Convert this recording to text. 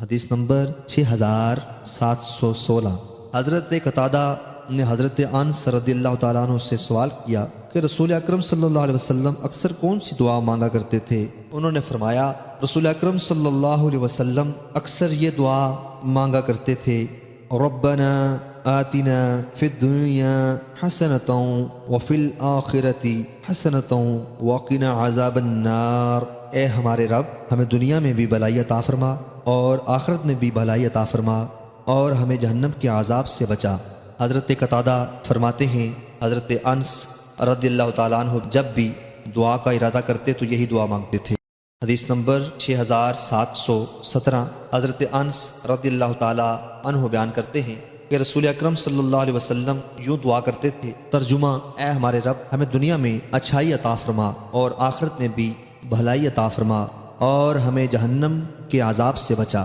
حدیث نمبر 6716۔ حضرت قتادہ نے حضرت انس رضی اللہ تعالیٰ عنہ سے سوال کیا کہ رسول اکرم صلی اللہ علیہ وسلم اکثر کون سی دعا مانگا کرتے تھے؟ انہوں نے فرمایا رسول اکرم صلی اللہ علیہ وسلم اکثر یہ دعا مانگا کرتے تھے، ربنا آتنا فی الدنیا حسنۃ وفی الآخرۃ حسنۃ وقنا عذاب النار۔ اے ہمارے رب، ہمیں دنیا میں بھی بھلائی عطا فرما اور آخرت میں بھی بھلائی عطا فرما اور ہمیں جہنم کے عذاب سے بچا۔ حضرت قتادہ فرماتے ہیں حضرت انس رضی اللہ تعالیٰ عنہ جب بھی دعا کا ارادہ کرتے تو یہی دعا مانگتے تھے۔ حدیث نمبر 6717۔ حضرت انس رضی اللہ تعالیٰ عنہ بیان کرتے ہیں کہ رسول اکرم صلی اللہ علیہ وسلم یوں دعا کرتے تھے، ترجمہ: اے ہمارے رب، ہمیں دنیا میں اچھائی عطا فرما اور آخرت میں بھی بھلائی عطا فرما اور ہمیں جہنم کے عذاب سے بچا۔